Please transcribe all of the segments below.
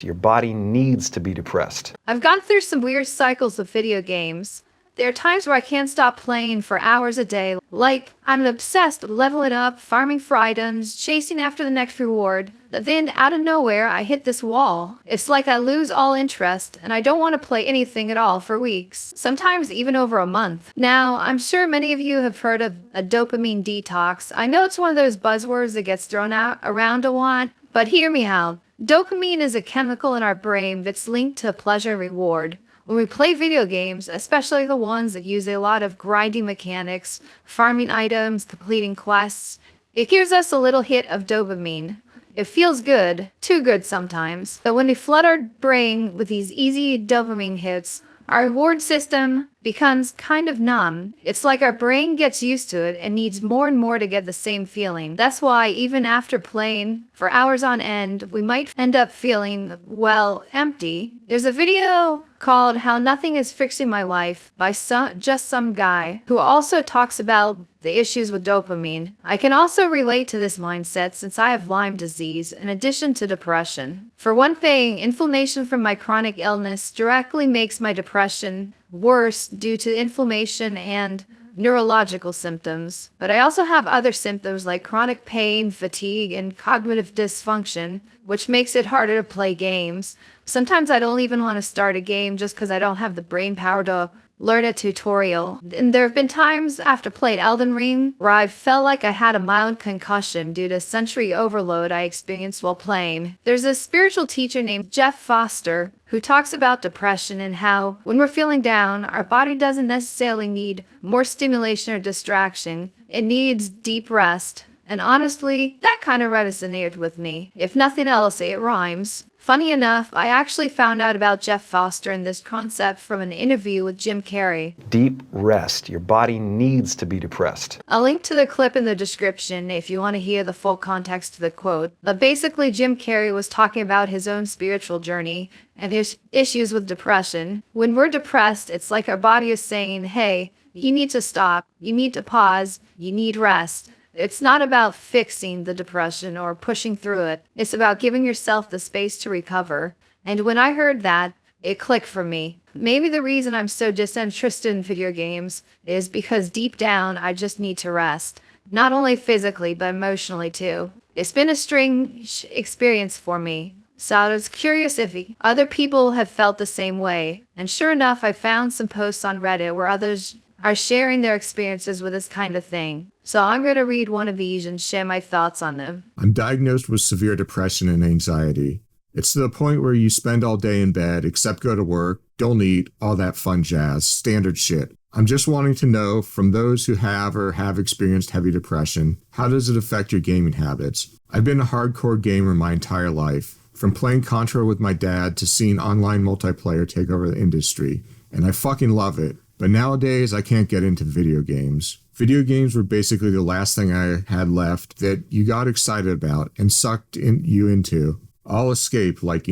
Your body needs to be depressed. I've gone through some weird cycles of video games. There are times where I can't stop playing for hours a day. Like, I'm obsessed with leveling up, farming for items, chasing after the next reward. But then, out of nowhere, I hit this wall. It's like I lose all interest, and I don't want to play anything at all for weeks. Sometimes even over a month. Now, I'm sure many of you have heard of a dopamine detox. I know it's one of those buzzwords that gets thrown out around a lot, but hear me out. Dopamine is a chemical in our brain that's linked to pleasure and reward. When we play video games, especially the ones that use a lot of grinding mechanics, farming items, completing quests, it gives us a little hit of dopamine. It feels good, too good sometimes, but when we flood our brain with these easy dopamine hits, our reward system becomes kind of numb. It's like our brain gets used to it and needs more and more to get the same feeling. That's why even after playing for hours on end, we might end up feeling, well, empty. There's a video called How Nothing Is Fixing My Life by some guy who also talks about the issues with dopamine. I can also relate to this mindset since I have Lyme disease in addition to depression. For one thing, inflammation from my chronic illness directly makes my depression worse due to inflammation and neurological symptoms. But I also have other symptoms like chronic pain, fatigue, and cognitive dysfunction, which makes it harder to play games. Sometimes I don't even want to start a game just because I don't have the brain power to learn a tutorial. And there have been times after playing Elden Ring where I felt like I had a mild concussion due to sensory overload I experienced while playing. There's a spiritual teacher named Jeff Foster who talks about depression and how when we're feeling down, our body doesn't necessarily need more stimulation or distraction. It needs deep rest. And honestly, that kind of resonated with me. If nothing else, it rhymes. Funny enough, I actually found out about Jeff Foster and this concept from an interview with Jim Carrey. Deep rest. Your body needs to be depressed. I'll link to the clip in the description if you want to hear the full context to the quote. But basically, Jim Carrey was talking about his own spiritual journey and his issues with depression. When we're depressed, it's like our body is saying, hey, you need to stop, you need to pause, you need rest. It's not about fixing the depression or pushing through it. It's about giving yourself the space to recover. And when I heard that, it clicked for me. Maybe the reason I'm so disinterested in video games is because deep down, I just need to rest. Not only physically, but emotionally too. It's been a strange experience for me. So I was curious if other people have felt the same way. And sure enough, I found some posts on Reddit where others are sharing their experiences with this kind of thing. So I'm going to read one of these and share my thoughts on them. I'm diagnosed with severe depression and anxiety. It's to the point where you spend all day in bed, except go to work, don't eat, all that fun jazz, standard shit. I'm just wanting to know from those who have or have experienced heavy depression, how does it affect your gaming habits? I've been a hardcore gamer my entire life, from playing Contra with my dad to seeing online multiplayer take over the industry, and I fucking love it. But nowadays, I can't get into video games. Video games were basically the last thing I had left that you got excited about and sucked you into. All escape, like,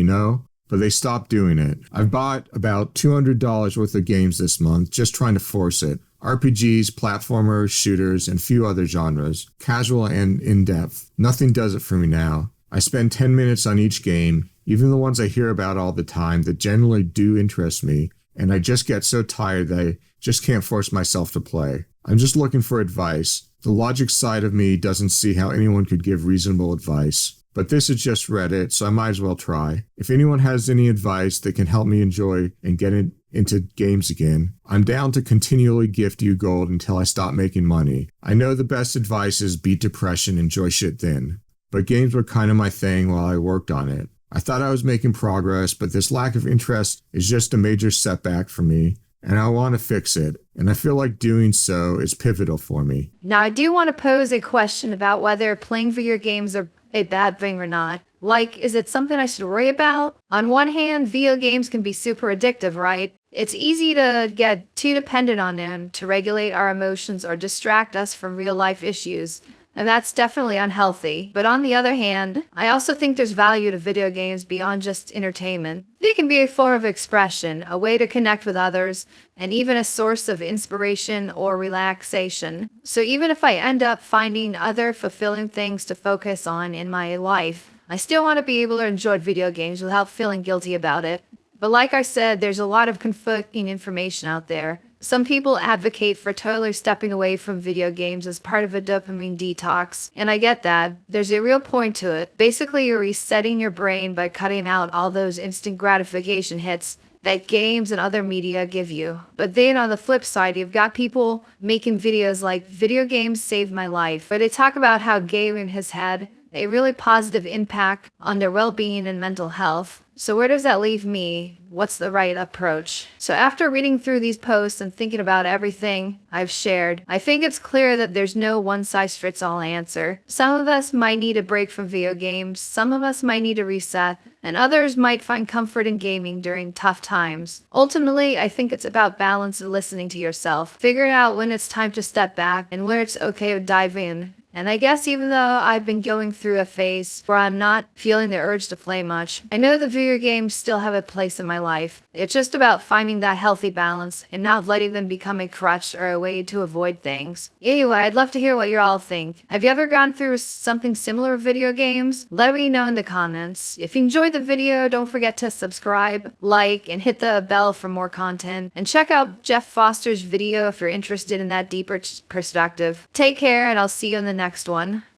but they stopped doing it. I've bought about $200 worth of games this month, just trying to force it. RPGs, platformers, shooters, and few other genres. Casual and in-depth. Nothing does it for me now. I spend 10 minutes on each game, even the ones I hear about all the time that generally do interest me, and I just get so tired that I just can't force myself to play. I'm just looking for advice. The logic side of me doesn't see how anyone could give reasonable advice. But this is just Reddit, so I might as well try. If anyone has any advice that can help me enjoy and get into games again, I'm down to continually gift you gold until I stop making money. I know the best advice is beat depression, enjoy shit then. But games were kind of my thing while I worked on it. I thought I was making progress, but this lack of interest is just a major setback for me, and I want to fix it, and I feel like doing so is pivotal for me. Now, I do want to pose a question about whether playing video games are a bad thing or not. Like, is it something I should worry about? On one hand, video games can be super addictive, right? It's easy to get too dependent on them to regulate our emotions or distract us from real-life issues. And that's definitely unhealthy. But on the other hand, I also think there's value to video games beyond just entertainment. They can be a form of expression, a way to connect with others, and even a source of inspiration or relaxation. So even if I end up finding other fulfilling things to focus on in my life, I still want to be able to enjoy video games without feeling guilty about it. But like I said, there's a lot of conflicting information out there. Some people advocate for totally stepping away from video games as part of a dopamine detox, and I get that. There's a real point to it. Basically, you're resetting your brain by cutting out all those instant gratification hits that games and other media give you. But then on the flip side, you've got people making videos like "Video games saved my life," where they talk about how gaming has had a really positive impact on their well-being and mental health. So where does that leave me? What's the right approach? So after reading through these posts and thinking about everything I've shared, I think it's clear that there's no one-size-fits-all answer. Some of us might need a break from video games, some of us might need a reset, and others might find comfort in gaming during tough times. Ultimately, I think it's about balance and listening to yourself, figuring out when it's time to step back and where it's okay to dive in. And I guess even though I've been going through a phase where I'm not feeling the urge to play much, I know that video games still have a place in my life. It's just about finding that healthy balance and not letting them become a crutch or a way to avoid things. Anyway, I'd love to hear what you all think. Have you ever gone through something similar with video games? Let me know in the comments. If you enjoyed the video, don't forget to subscribe, like, and hit the bell for more content. And check out Jeff Foster's video if you're interested in that deeper perspective. Take care, and I'll see you in the next one.